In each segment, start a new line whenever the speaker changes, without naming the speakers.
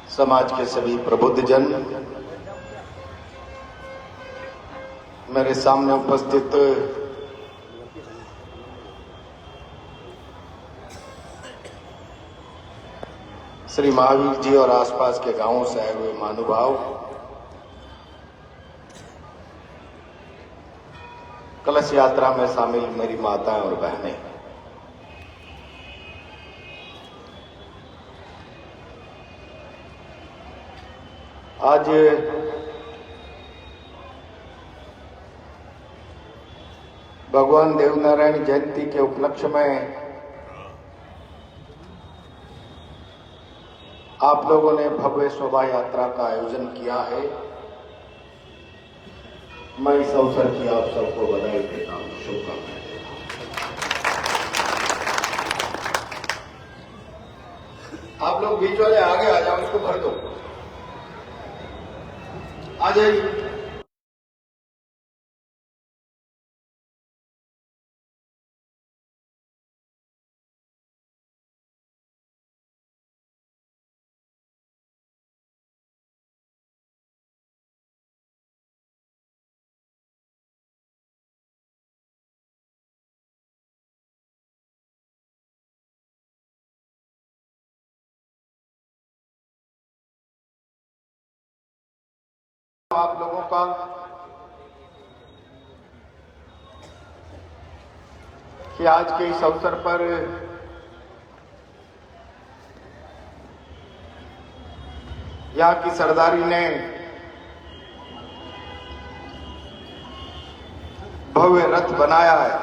समाज के सभी प्रबुद्ध जन, मेरे सामने उपस्थित श्री महावीर जी और आसपास के गांवों से आए हुए महानुभाव, कलश यात्रा में शामिल मेरी माताएं और बहनें, आज भगवान देवनारायण जयंती के उपलक्ष्य में आप लोगों ने भव्य शोभा यात्रा का आयोजन किया है। मैं इस अवसर की आप सबको बधाई देता हूं, शुभकामनाएं देता हूं। आप लोग बीच वाले आगे आ जाओ, इसको भर दो, आ जाइए। आप लोगों का कि आज के इस अवसर पर यहाँ की सरदारी ने भव्य रथ बनाया है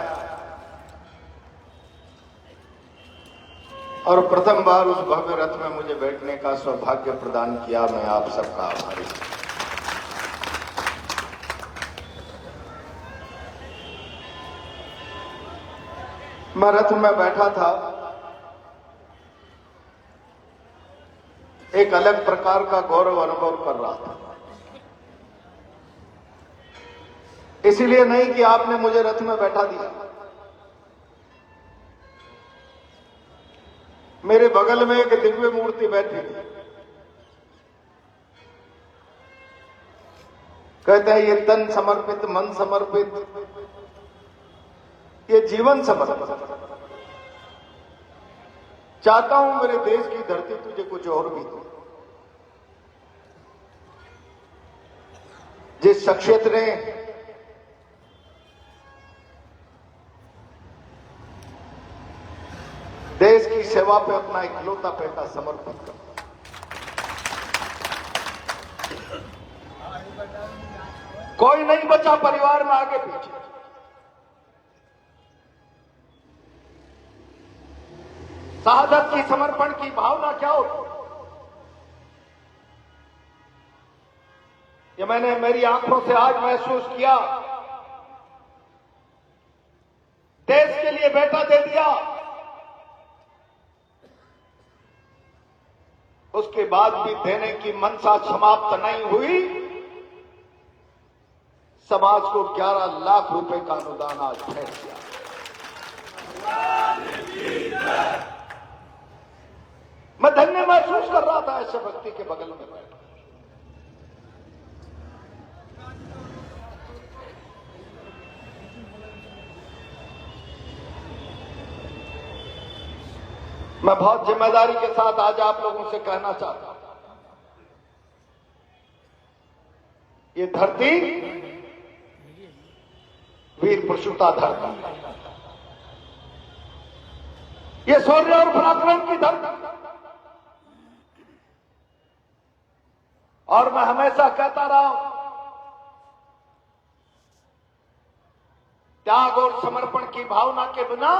और प्रथम बार उस भव्य रथ में मुझे बैठने का सौभाग्य प्रदान किया। मैं आप सबका आभारी हूं। मैं रथ में बैठा था, एक अलग प्रकार का गौरव अनुभव कर रहा था। इसीलिए नहीं कि आपने मुझे रथ में बैठा दिया, मेरे बगल में एक दिव्य मूर्ति बैठी थी। कहते हैं ये तन समर्पित, मन समर्पित, ये जीवन समर्पित। चाहता हूं मेरे देश की धरती तुझे कुछ और भी दे। जिस शख्सियत ने देश की सेवा पे अपना इकलौता पैसा समर्पित कर, कोई नहीं बचा परिवार में आगे पीछे। शहादत की, समर्पण की भावना क्या होती, ये मैंने मेरी आंखों से आज महसूस किया। देश के लिए बेटा दे दिया, उसके बाद भी देने की मंशा समाप्त नहीं हुई। समाज को 11 लाख रुपए का अनुदान आज भेज दिया। मैं धन्य महसूस कर रहा था ऐसे व्यक्ति के बगल में बैठ। मैं बहुत जिम्मेदारी के साथ आज आप लोगों से कहना चाहता हूं, ये धरती वीर प्रसूता धरती, ये शौर्य और पराक्रम की धरती। और मैं हमेशा कहता रहा हूं, त्याग और समर्पण की भावना के बिना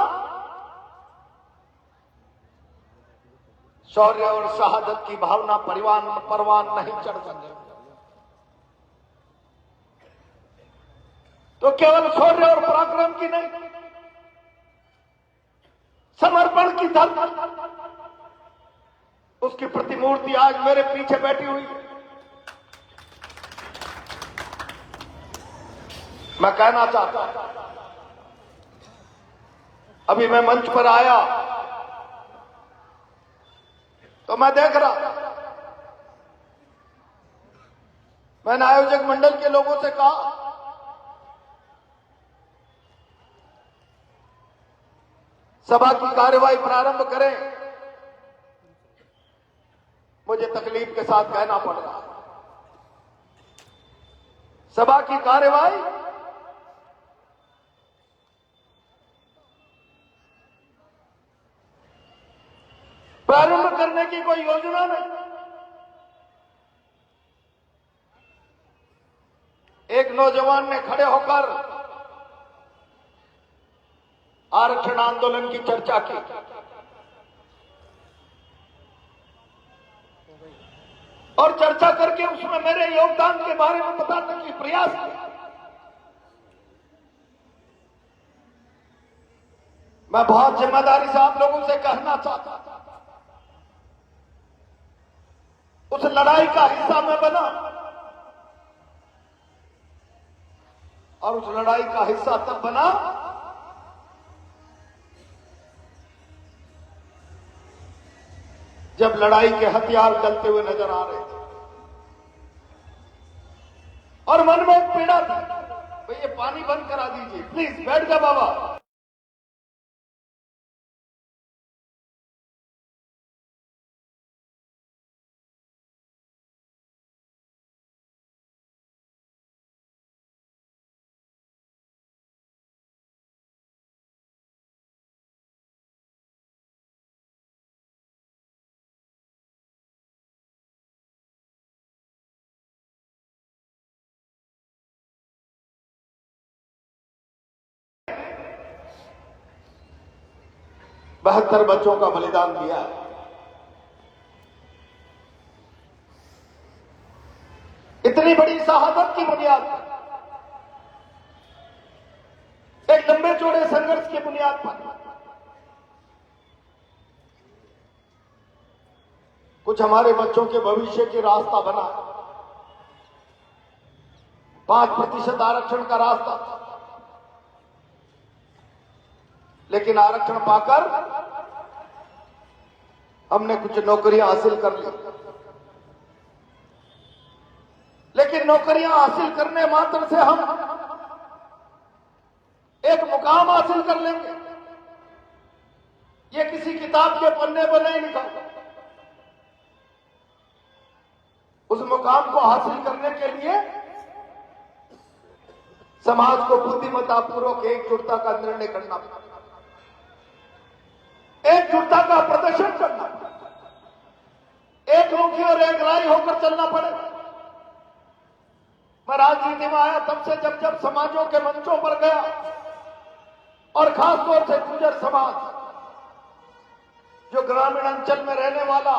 शौर्य और शहादत की भावना परवान नहीं चढ़ सकते। तो केवल शौर्य और पराक्रम की नहीं, समर्पण की धरती, उसकी प्रतिमूर्ति आज मेरे पीछे बैठी हुई है। मैं कहना चाहता हूं, अभी मैं मंच पर आया तो मैं देख रहा, मैंने आयोजक मंडल के लोगों से कहा सभा की कार्यवाही प्रारंभ करें। मुझे तकलीफ के साथ कहना पड़ रहा है, सभा की कार्यवाही प्रारंभ करने की कोई योजना नहीं। एक नौजवान ने खड़े होकर आरक्षण आंदोलन की चर्चा की और चर्चा करके उसमें मेरे योगदान के बारे में बताने की प्रयास किया। मैं बहुत जिम्मेदारी से आप लोगों से कहना चाहता था, उस लड़ाई का हिस्सा मैं बना और उस लड़ाई का हिस्सा तब बना जब लड़ाई के हथियार जलते हुए नजर आ रहे थे और मन में एक पीड़ा थी, भाई ये पानी बंद करा दीजिए प्लीज, बैठ जा बाबा। बहत्तर बच्चों का बलिदान दिया। इतनी बड़ी शहादत की बुनियाद पर, एक लंबे चौड़े संघर्ष की बुनियाद पर कुछ हमारे बच्चों के भविष्य की रास्ता बना। 5% आरक्षण का रास्ता था, लेकिन आरक्षण पाकर हमने कुछ नौकरियां हासिल कर ली। लेकिन नौकरियां हासिल करने मात्र से हम एक मुकाम हासिल कर लेंगे, ये किसी किताब के पन्ने पर नहीं लिखा। उस मुकाम को हासिल करने के लिए समाज को बुद्धिमत्तापूर्वक एकजुटता का निर्णय करना पड़ा, एकजुटता का प्रदर्शन करना, एक मुखी और एक राय होकर चलना पड़ेगा। मैं राजनीति में आया तब से जब जब समाजों के मंचों पर गया और खासतौर से गुर्जर समाज, जो ग्रामीण अंचल में रहने वाला,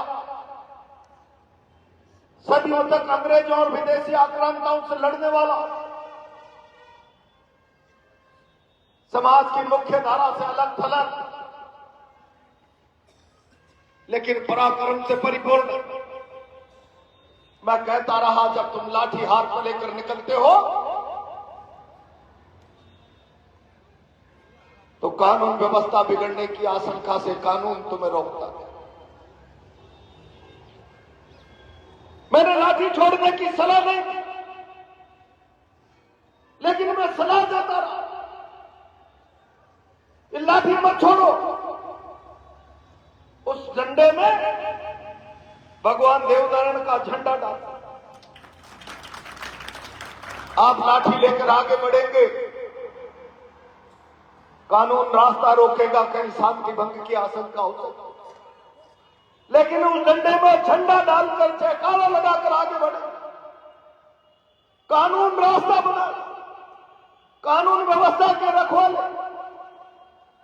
सदियों तक अंग्रेजों और विदेशी आक्रांताओं से लड़ने वाला, समाज की मुख्य धारा से अलग थलग लेकिन पराक्रम से परिपूर्ण, मैं कहता रहा जब तुम लाठी हाथ में लेकर निकलते हो तो कानून व्यवस्था बिगड़ने की आशंका से कानून तुम्हें रोकता है। मैंने लाठी छोड़ने की सलाह नहीं दी, लेकिन मैं सलाह देता रहा, ये लाठी मत छोड़ो। उस झंडे में भगवान देवनारायण का झंडा डाला। आप लाठी लेकर आगे बढ़ेंगे, कानून रास्ता रोकेगा, कहीं शांति भंग की आशंका हो सकती, लेकिन उस झंडे में झंडा डालकर जयकारा लगाकर आगे बढ़े। कानून रास्ता बना, कानून व्यवस्था के रखवाले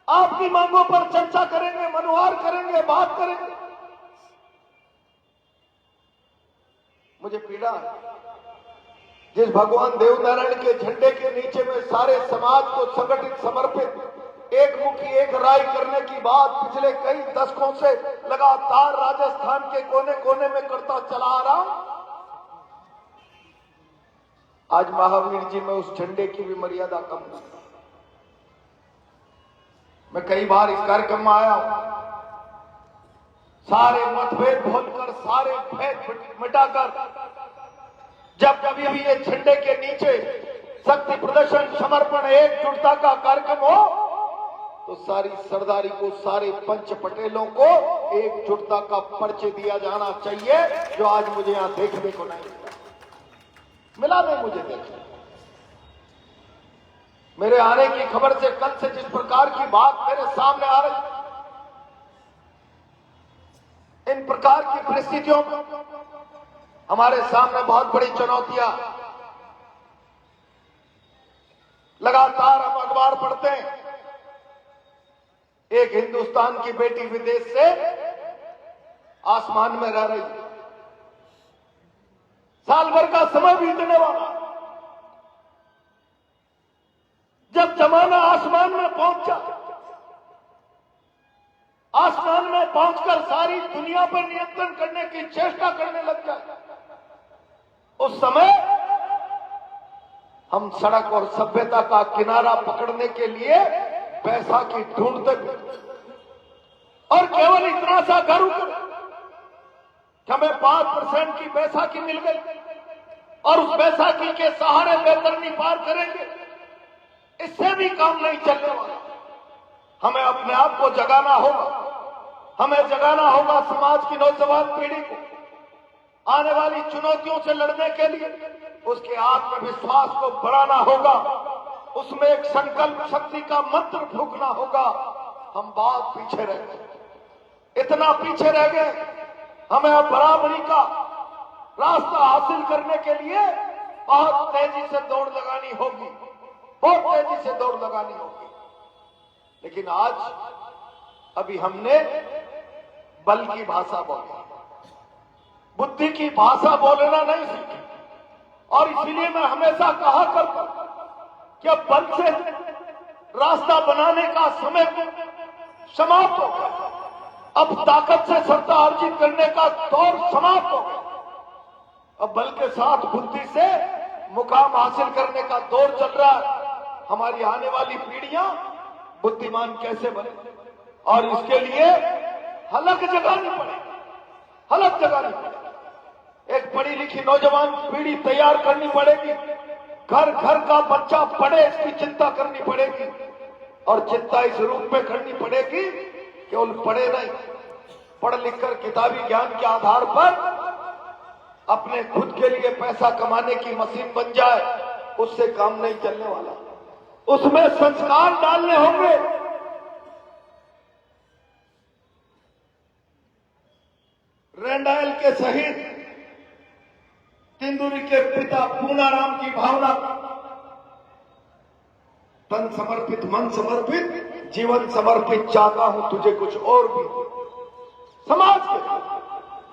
आपकी मांगों पर चर्चा करेंगे, मनुहार करेंगे, बात करेंगे। मुझे पीड़ा है, जिस भगवान देवनारायण के झंडे के नीचे में सारे समाज को संगठित समर्पित एक मुखी एक राय करने की बात पिछले कई दशकों से लगातार राजस्थान के कोने कोने में करता चला आ रहा, आज महावीर जी में उस झंडे की भी मर्यादा कम नहीं। मैं कई बार इस कार्यक्रम में आया हूं, सारे मतभेद भूलकर, सारे भेद मिटाकर जब कभी भी ये झंडे के नीचे शक्ति प्रदर्शन, समर्पण, एकजुटता का कार्यक्रम हो तो सारी सरदारी को, सारे पंच पटेलों को एकजुटता का परिचय दिया जाना चाहिए, जो आज मुझे यहां देखने को नहीं मिला नहीं मुझे देखने। मेरे आने की खबर से कल से जिस प्रकार की बात मेरे सामने आ रही, इन प्रकार की परिस्थितियों में हमारे सामने बहुत बड़ी चुनौतियां, लगातार हम अखबार पढ़ते हैं, एक हिंदुस्तान की बेटी विदेश से आसमान में रह रही, साल भर का समय बीतने वाला, जब जमाना आसमान में पहुंच जाए, आसमान में पहुंचकर सारी दुनिया पर नियंत्रण करने की चेष्टा करने लग जाए, उस समय हम सड़क और सभ्यता का किनारा पकड़ने के लिए पैसा की ढूंढते भी, और केवल इतना सा गर्व करें कि हमें 5% की बैसाखी मिल गई और उस बैसाखी के सहारे बेतरनी पार करेंगे, इससे भी काम नहीं चलने वाला। हमें अपने आप को जगाना होगा, हमें जगाना होगा समाज की नौजवान पीढ़ी को आने वाली चुनौतियों से लड़ने के लिए, उसके आत्मविश्वास को बढ़ाना होगा, उसमें एक संकल्प शक्ति का मंत्र फूंकना होगा। हम बहुत पीछे रह गए, इतना पीछे रह गए, हमें अब बराबरी का रास्ता हासिल करने के लिए बहुत तेजी से दौड़ लगानी होगी, बहुत तेजी से दौड़ लगानी होगी। लेकिन आज अभी हमने बल की भाषा बोली, बुद्धि की भाषा बोलना नहीं सीखी, और इसलिए मैं हमेशा कहा करता कि अब बल से रास्ता बनाने का समय समाप्त हो गया, अब ताकत से सत्ता अर्जित करने का दौर समाप्त हो गया, अब बल के साथ बुद्धि से मुकाम हासिल करने का दौर चल रहा है। हमारी आने वाली पीढ़ियां बुद्धिमान कैसे बने, और इसके लिए हलक जगानी पड़े, हलक जगानी पड़े। एक पढ़ी लिखी नौजवान पीढ़ी तैयार करनी पड़ेगी, घर घर का बच्चा पढ़े इसकी चिंता करनी पड़ेगी, और चिंता इस रूप में करनी पड़ेगी केवल पढ़े नहीं, पढ़ लिखकर किताबी ज्ञान के आधार पर अपने खुद के लिए पैसा कमाने की मशीन बन जाए, उससे काम नहीं चलने वाला। उसमें संस्कार डालने होंगे। रैंडाइल के शहीद तिंदुरी के पिता पूनाराम की भावना, तन समर्पित, मन समर्पित, जीवन समर्पित, चाहता हूं तुझे कुछ और भी, समाज के,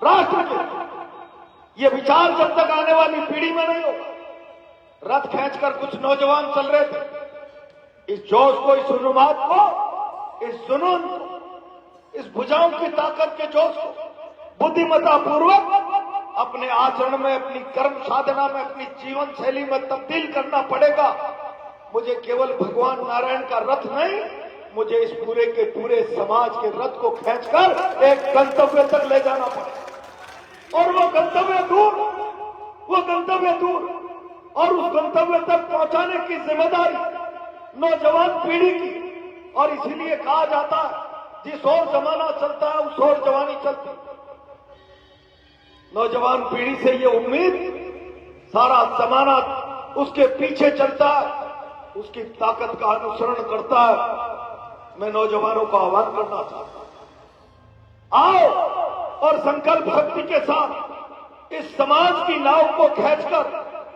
राष्ट्र के। ये विचार जब तक आने वाली पीढ़ी में नहीं होगा, रथ खींचकर कुछ नौजवान चल रहे थे, इस जोश को, इस उन्माद को, इस जुनून को, इस भुजाओं की ताकत के जोश को बुद्धिमत्ता पूर्वक अपने आचरण में, अपनी कर्म साधना में, अपनी जीवन शैली में तब्दील करना पड़ेगा। मुझे केवल भगवान नारायण का रथ नहीं, मुझे इस पूरे के पूरे समाज के रथ को खींचकर एक गंतव्य तक ले जाना पड़ेगा, और वो गंतव्य दूर, वो गंतव्य दूर, और उस गंतव्य तक पहुंचाने की जिम्मेदारी नौजवान पीढ़ी की। और इसीलिए कहा जाता है जिस ओर जमाना चलता है उस ओर जवानी चलती है। नौजवान पीढ़ी से ये उम्मीद, सारा जमाना उसके पीछे चलता है, उसकी ताकत का अनुसरण करता है। मैं नौजवानों का आह्वान करना चाहता हूं, आओ और संकल्प शक्ति के साथ इस समाज की नाव को खींचकर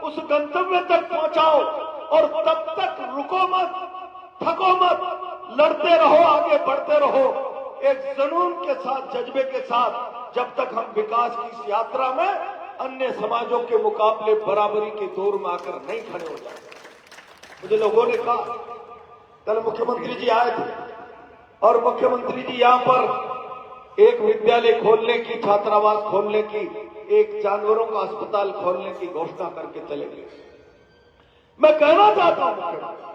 उस गंतव्य तक पहुंचाओ, और तब तक रुको मत, थको मत, लड़ते रहो, आगे बढ़ते रहो, एक जुनून के साथ, जज्बे के साथ, जब तक हम विकास की इस यात्रा में अन्य समाजों के मुकाबले बराबरी के दौर में आकर नहीं खड़े हो जाए। मुझे लोगों ने कहा, कल मुख्यमंत्री जी आए थे, और मुख्यमंत्री जी यहां पर एक विद्यालय खोलने की, छात्रावास खोलने की, एक जानवरों का अस्पताल खोलने की घोषणा करके चले गए। मैं कहना चाहता हूं मुख्यमंत्री,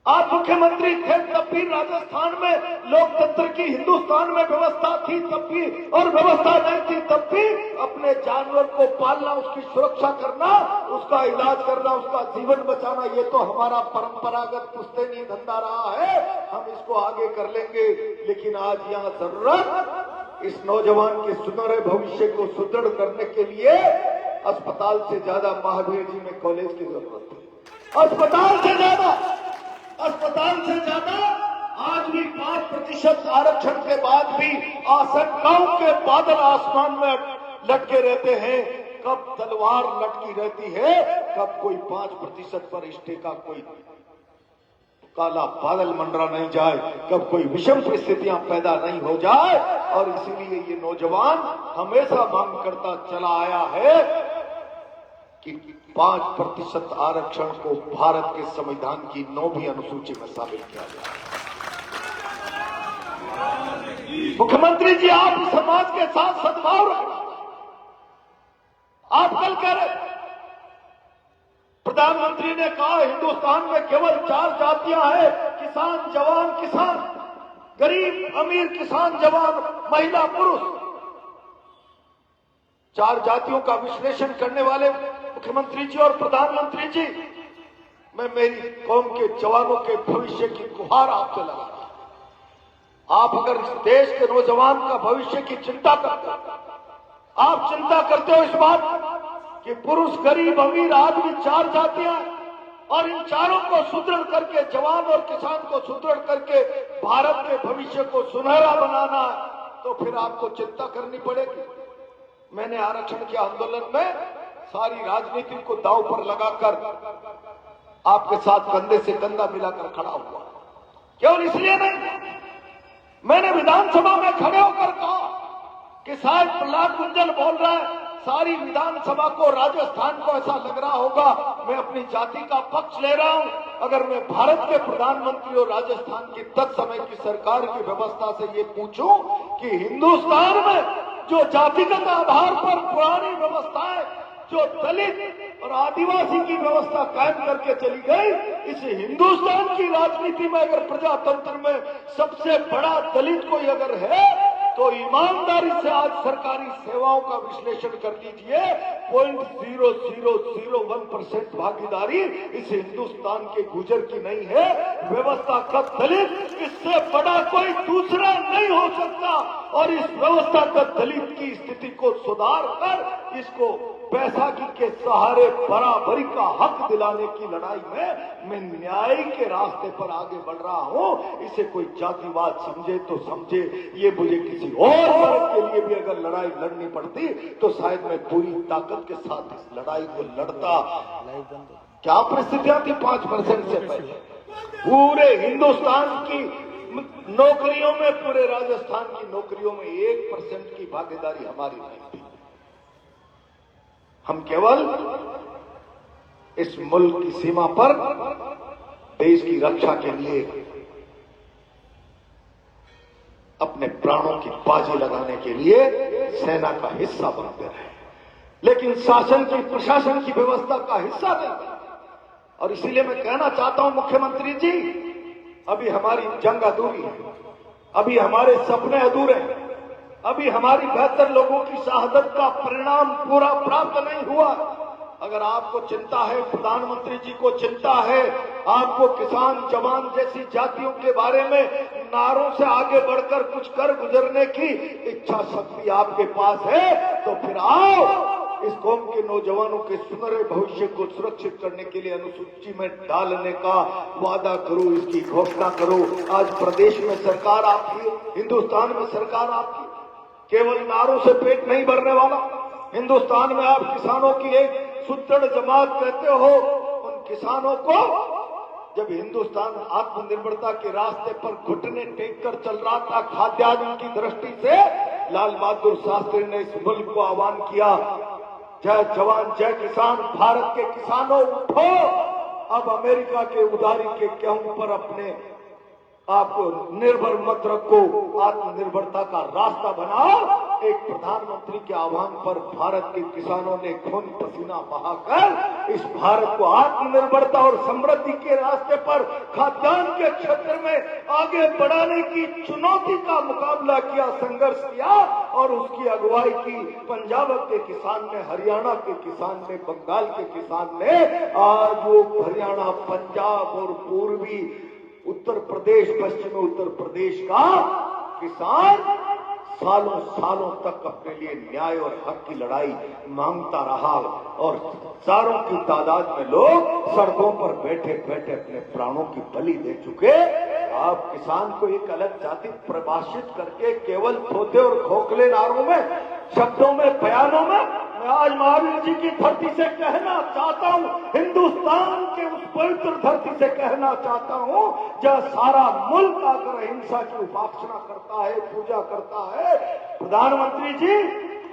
आप मुख्यमंत्री थे तब भी राजस्थान में लोकतंत्र की हिंदुस्तान में व्यवस्था थी तब भी, और व्यवस्था नहीं थी तब भी अपने जानवर को पालना, उसकी सुरक्षा करना, उसका इलाज करना, उसका जीवन बचाना, ये तो हमारा परंपरागत पुश्तैनी धंधा रहा है। हम इसको आगे कर लेंगे, लेकिन आज यहाँ जरूरत इस नौजवान के सुनहरे भविष्य को सुदृढ़ करने के लिए अस्पताल से ज्यादा महावीर जी में कॉलेज की जरूरत है। अस्पताल से ज्यादा आज भी 5% आरक्षण के बाद भी आशंकाओं के बादल आसमान में लटके रहते हैं। कब तलवार लटकी रहती है, कब कोई 5% पर इष्टे का कोई काला बादल मंडरा नहीं जाए, कब कोई विषम परिस्थितियां पैदा नहीं हो जाए। और इसीलिए ये नौजवान हमेशा मांग करता चला आया है कि 5% आरक्षण को भारत के संविधान की 9वीं अनुसूची में शामिल किया जाए। मुख्यमंत्री जी, आप समाज के साथ सद्भाव रखना। आप कल कह रहे, प्रधानमंत्री ने कहा हिंदुस्तान में केवल 4 जातियां हैं, किसान, जवान, किसान, गरीब, अमीर, किसान, जवान, महिला, पुरुष। 4 जातियों का विश्लेषण करने वाले मुख्यमंत्री जी और प्रधानमंत्री जी, मैं मेरी कौम के जवानों के भविष्य की गुहार आपसे लगा रहा हूं। आप अगर इस देश के नौजवान का भविष्य की चिंता करते हो, आप चिंता करते हो इस बात कि पुरुष, गरीब, अमीर, आदमी 4 जातियां हैं और इन चारों को सुदृढ़ करके, जवान और किसान को सुदृढ़ करके भारत के भविष्य को सुनहरा बनाना है, तो फिर आपको चिंता करनी पड़ेगी। मैंने आरक्षण के आंदोलन में सारी राजनीति को दांव पर लगाकर आपके साथ कंधे से कंधा मिलाकर खड़ा हुआ। केवल इसलिए नहीं, मैंने विधानसभा में खड़े होकर कहा कि शायद प्रहलाद गुंजल बोल रहा है, सारी विधानसभा को, राजस्थान को ऐसा लग रहा होगा मैं अपनी जाति का पक्ष ले रहा हूं। अगर मैं भारत के प्रधानमंत्री और राजस्थान की तत्समय की सरकार की व्यवस्था से ये पूछूं कि हिंदुस्तान में जो जातिगत आधार पर पुरानी व्यवस्थाएं, जो दलित और आदिवासी की व्यवस्था कायम करके चली गई, इस हिंदुस्तान की राजनीति में अगर प्रजातंत्र में सबसे बड़ा दलित कोई अगर है तो ईमानदारी से आज सरकारी सेवाओं का विश्लेषण कर लीजिए, 0.0001% भागीदारी इस हिंदुस्तान के गुजर की नहीं है। व्यवस्था का दलित इससे बड़ा कोई दूसरा नहीं हो सकता और इस व्यवस्था का दलित की स्थिति को सुधार कर इसको बैसाखी के सहारे बराबरी का हक दिलाने की लड़ाई में मैं न्याय के रास्ते पर आगे बढ़ रहा हूं। इसे कोई जातिवाद समझे तो समझे, ये मुझे किसी और वर्ग के लिए भी अगर लड़ाई लड़नी पड़ती तो शायद मैं पूरी ताकत के साथ इस लड़ाई को लड़ता। क्या परिस्थितियां थी 5% से पहले? पूरे हिंदुस्तान की नौकरियों में, पूरे राजस्थान की नौकरियों में 1% की भागीदारी हमारी नहीं थी। हम केवल इस मुल्क की सीमा पर देश की रक्षा के लिए अपने प्राणों की बाजी लगाने के लिए सेना का हिस्सा बनते रहे, लेकिन शासन की, प्रशासन की व्यवस्था का हिस्सा नहीं। और इसीलिए मैं कहना चाहता हूं मुख्यमंत्री जी, अभी हमारी जंग अधूरी है, अभी हमारे सपने अधूरे हैं, अभी हमारी बेहतर लोगों की शहादत का परिणाम पूरा प्राप्त नहीं हुआ। अगर आपको चिंता है, प्रधानमंत्री जी को चिंता है, आपको किसान, जवान जैसी जातियों के बारे में नारों से आगे बढ़कर कुछ कर गुजरने की इच्छा शक्ति आपके पास है, तो फिर आओ इस कौम के नौजवानों के सुनहरे भविष्य को सुरक्षित करने के लिए अनुसूची में डालने का वादा करो, इसकी घोषणा करो। आज प्रदेश में सरकार आपकी, हिंदुस्तान में सरकार आपकी, केवल नारों से पेट नहीं भरने वाला। हिंदुस्तान में आप किसानों की एक सुदृढ़ जमात कहते हो, उन किसानों को जब हिंदुस्तान आत्मनिर्भरता के रास्ते पर घुटने टेक कर चल रहा था खाद्यान्न की दृष्टि से, लाल बहादुर शास्त्री ने इस मुल्क को आह्वान किया, जय जवान जय किसान, भारत के किसानों उठो, अब अमेरिका के उधारी के गेहूं पर अपने आपको निर्भर मत रखो, आत्मनिर्भरता का रास्ता बनाओ। एक प्रधानमंत्री के आह्वान पर भारत के किसानों ने खून पसीना बहाकर इस भारत को आत्मनिर्भरता और समृद्धि के रास्ते पर खाद्यान्न के क्षेत्र में आगे बढ़ाने की चुनौती का मुकाबला किया, संघर्ष किया और उसकी अगुवाई की पंजाब के किसान ने, हरियाणा के किसान ने, बंगाल के किसान ने। आज वो हरियाणा, पंजाब और पूर्वी उत्तर प्रदेश, पश्चिमी उत्तर प्रदेश का किसान सालों सालों तक अपने लिए न्याय और हक की लड़ाई मांगता रहा और हजारों की तादाद में लोग सड़कों पर बैठे बैठे अपने प्राणों की बलि दे चुके। आप किसान को एक अलग जाति परिभाषित करके केवल थोथे और खोखले नारों में, शब्दों में, बयानों में मैं आज महावीर जी की धरती से कहना चाहता हूं, हिंदुस्तान के उस पवित्र धरती से कहना चाहता हूं जहां सारा मुल्क आकर हिंसा की उपासना करता है, पूजा करता है। प्रधानमंत्री जी,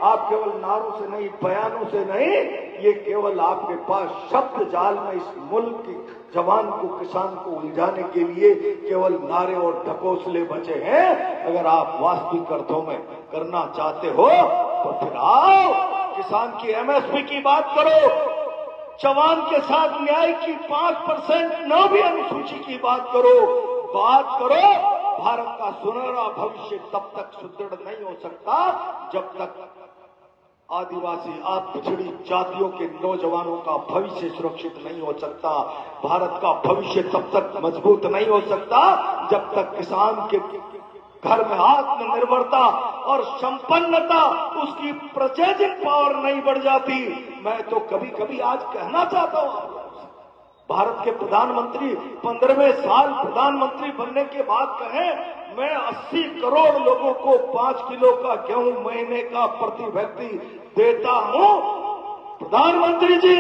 आप केवल नारों से नहीं, बयानों से नहीं, ये केवल आपके पास शब्द जाल में इस मुल्क की जवान को, किसान को उलझाने के लिए केवल नारे और ढकोसले बचे हैं। अगर आप वास्तविक अर्थों में करना चाहते हो तो फिर आओ, किसान की एमएसपी की बात करो, जवान के साथ न्याय की 5% न भी अनुसूची की बात करो। भारत का सुनहरा भविष्य तब तक सुदृढ़ नहीं हो सकता जब तक आदिवासी, पिछड़ी जातियों के नौजवानों का भविष्य सुरक्षित नहीं हो सकता। भारत का भविष्य तब तक मजबूत नहीं हो सकता जब तक किसान के घर में आत्मनिर्भरता और संपन्नता, उसकी परचेजिंग पावर नहीं बढ़ जाती। मैं तो कभी कभी आज कहना चाहता हूं, भारत के प्रधानमंत्री 15वें साल प्रधानमंत्री बनने के बाद कहें मैं 80 करोड़ लोगों को 5 किलो का गेहूं महीने का प्रति व्यक्ति देता हूं। प्रधानमंत्री जी,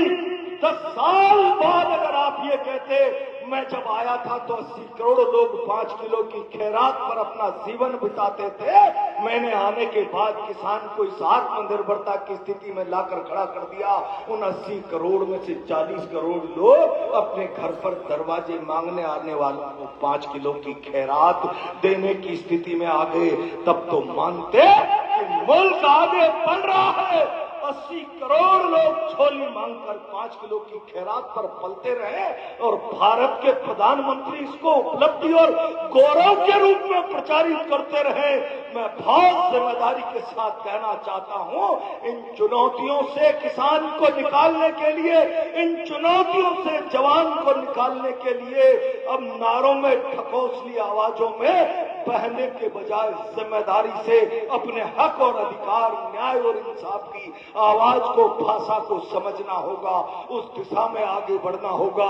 10 साल बाद अगर आप ये कहते मैं जब आया था तो 80 करोड़ लोग 5 किलो की खैरात पर अपना जीवन बिताते थे, मैंने आने के बाद किसान को इस आत्मनिर्भरता की स्थिति में लाकर खड़ा कर दिया। उन 80 करोड़ में से 40 करोड़ लोग अपने घर पर दरवाजे मांगने आने वालों को 5 किलो की खैरात देने की स्थिति में आ गए। तब तो मानते कि मुल्क आगे बढ़ रहा है। 80 करोड़ लोग झोली मांगकर 5 किलो की खैरात पर पलते रहे और भारत के प्रधानमंत्री इसको उपलब्धि और गौरव के रूप में प्रचारित करते रहे। मैं बहुत जिम्मेदारी के साथ कहना चाहता हूं, इन चुनौतियों से किसान को निकालने के लिए, इन चुनौतियों से जवान को निकालने के लिए अब नारों में, ठकोसली आवाजों में बहने के बजाय जिम्मेदारी से अपने हक और अधिकार, न्याय और इंसाफ की आवाज को, भाषा को समझना होगा, उस दिशा में आगे बढ़ना होगा।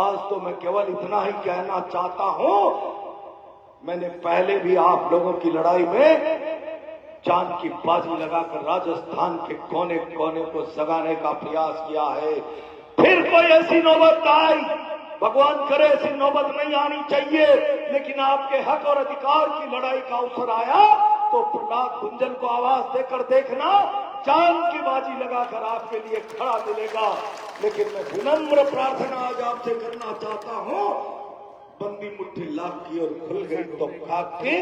आज तो मैं केवल इतना ही कहना चाहता हूं, मैंने पहले भी आप लोगों की लड़ाई में जान की बाजी लगाकर राजस्थान के कोने कोने को जगाने का प्रयास किया है। फिर कोई ऐसी नौबत आई, भगवान करे ऐसी नौबत नहीं आनी चाहिए, लेकिन आपके हक और अधिकार की लड़ाई का अवसर आया तो प्रहलाद गुंजन को आवाज देकर देखना, जान की बाजी लगाकर आपके लिए खड़ा मिलेगा। लेकिन मैं विनम्र प्रार्थना आज आपसे करना चाहता हूं, बंदी मुट्ठी लाख की और खुल गई तो खाक की।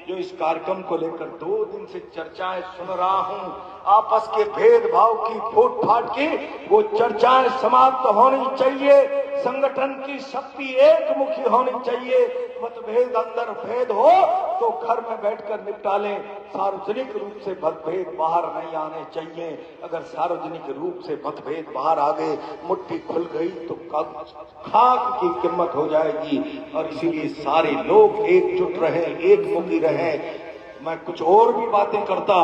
जो इस कार्यक्रम को लेकर 2 दिन से चर्चाएं सुन रहा हूं, आपस के भेदभाव की, फूट फाट की, वो चर्चाएं समाप्त होनी चाहिए। संगठन की शक्ति एक मुखी होनी चाहिए। मतभेद अंदर भेद हो तो घर में बैठकर निपटा लें, सार्वजनिक रूप से मतभेद बाहर नहीं आने चाहिए। अगर सार्वजनिक रूप से मतभेद बाहर आ गए, मुट्ठी खुल गई तो खाक की कीमत हो जाएगी। और इसीलिए सारे लोग एकजुट रहें, एकमुखी रहें। मैं कुछ और भी बातें करता,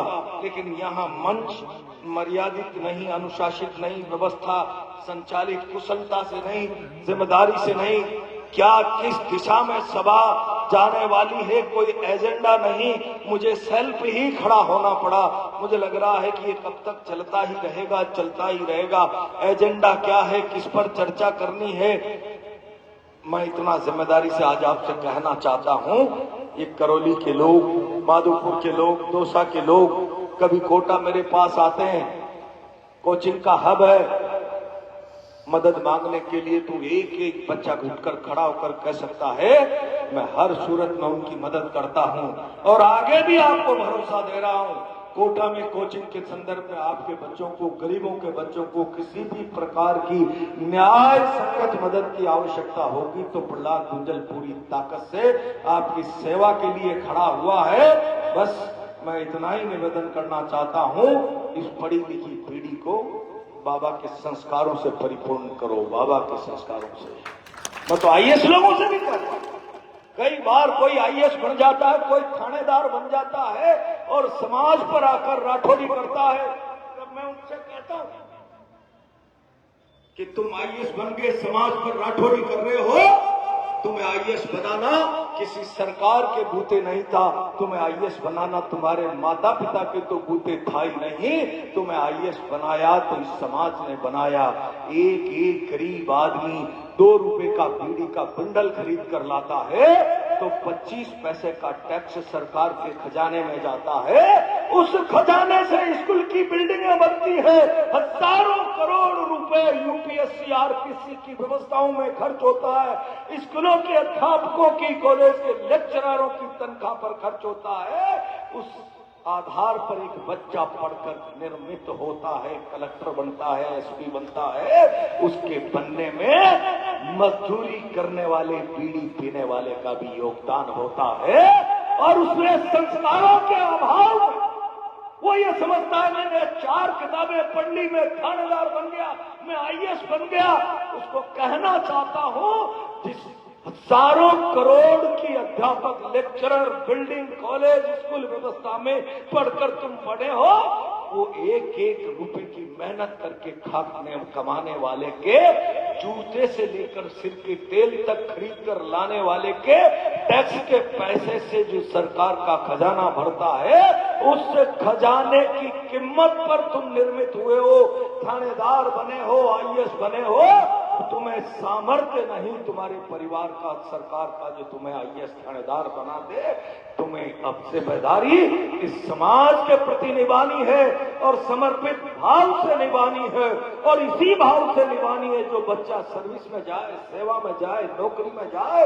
लेकिन यहाँ मंच मर्यादित नहीं, अनुशासित नहीं, व्यवस्था संचालित कुशलता से नहीं, जिम्मेदारी से नहीं, क्या किस दिशा में सभा जाने वाली है, कोई एजेंडा नहीं, मुझे सेल्फ ही खड़ा होना पड़ा। मुझे लग रहा है कि ये कब तक चलता ही रहेगा, चलता ही रहेगा। एजेंडा क्या है, किस पर चर्चा करनी है, मैं इतना जिम्मेदारी से आज आपसे कहना चाहता हूं। ये करौली के लोग, माधोपुर के लोग, दौसा के लोग कभी कोटा मेरे पास आते हैं, कोचिंग का हब है, मदद मांगने के लिए तो एक एक बच्चा उठकर खड़ा होकर कह सकता है मैं हर सूरत में उनकी मदद करता हूं। और आगे भी आपको भरोसा दे रहा हूं, कोटा में कोचिंग के संदर्भ में आपके बच्चों को, गरीबों के बच्चों को किसी भी प्रकार की न्याय संगत मदद की आवश्यकता होगी तो प्रहलाद गुंजल पूरी ताकत से आपकी सेवा के लिए खड़ा हुआ है। बस मैं इतना ही निवेदन करना चाहता हूं, इस पढ़ी लिखी पीढ़ी को बाबा के संस्कारों से परिपूर्ण करो, बाबा के संस्कारों से। मैं तो आईएएस लोगों से भी कहता हूं, कई बार कोई आईएएस बन जाता है, कोई थानेदार बन जाता है और समाज पर आकर राठौड़ी करता है। तब मैं उनसे कहता हूं कि तुम आईएएस बन के समाज पर राठौड़ी कर रहे हो, तुम्हें आईएएस बनाना किसी सरकार के बूते नहीं था, तुम्हें आईएएस बनाना तुम्हारे माता पिता के तो बूते था ही नहीं, तुम्हें आईएएस बनाया तो इस समाज ने बनाया। एक एक गरीब आदमी 2 रुपए का बीड़ी का बंडल खरीद कर लाता है तो 25 पैसे का टैक्स सरकार के खजाने में जाता है। उस खजाने से स्कूल की बिल्डिंगें बनती है, हजारों करोड़ रुपए यूपीएससी आरपीसी की व्यवस्थाओं में खर्च होता है, स्कूलों के अध्यापकों की, कॉलेज के लेक्चररों की तनख्वाह पर खर्च होता है। उस आधार पर एक बच्चा पढ़कर निर्मित होता है, कलेक्टर बनता है, एसपी बनता है। उसके बनने में मजदूरी करने वाले, बीड़ी पीने वाले का भी योगदान होता है। और उसने संस्कारों के अभाव में वो ये समझता है मैंने 4 किताबें पढ़ ली, मैं थानेदार बन गया, मैं आईएएस बन गया। उसको कहना चाहता हूं, जिस हजारों करोड़ की अध्यापक, लेक्चरर, बिल्डिंग, कॉलेज, स्कूल व्यवस्था में पढ़कर तुम पढ़े हो, वो एक एक रुपए की मेहनत करके खाने कमाने वाले के, जूते से लेकर सिर के तेल तक खरीद कर लाने वाले के टैक्स के पैसे से जो सरकार का खजाना भरता है, उस खजाने की कीमत पर तुम निर्मित हुए हो, थानेदार बने हो, आईएएस बने हो। तुम्हें सामर्थ्य नहीं तुम्हारे परिवार का, सरकार का, जो तुम्हें आईएएस थानेदार बना दे। तुम्हें अब से बेदारी इस समाज के प्रति निभानी है और समर्पित भाव से निभानी है। और इसी भाव से निभानी है जो बच्चा सर्विस में जाए, सेवा में जाए, नौकरी में जाए,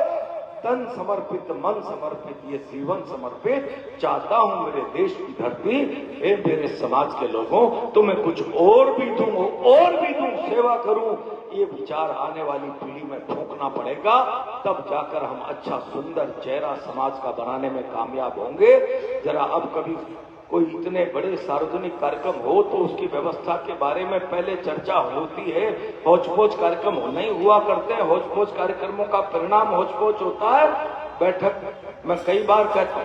तन समर्पित, मन समर्पित, ये जीवन समर्पित चाहता हूं मेरे देश की धरती। हे मेरे समाज के लोगों, तुम्हें कुछ और भी दूं, और भी दूं, सेवा करूं, ये विचार आने वाली पीढ़ी में फूंकना पड़ेगा। तब जाकर हम अच्छा सुंदर चेहरा समाज का बनाने में कामयाब होंगे। जरा अब कभी कोई इतने बड़े सार्वजनिक कार्यक्रम हो तो उसकी व्यवस्था के बारे में पहले चर्चा होती है। होच-पोच कार्यक्रम नहीं हुआ करते हैं, होच-पोच कार्यक्रमों का परिणाम होच-पोच होता है। बैठक में कई बार कहता हूं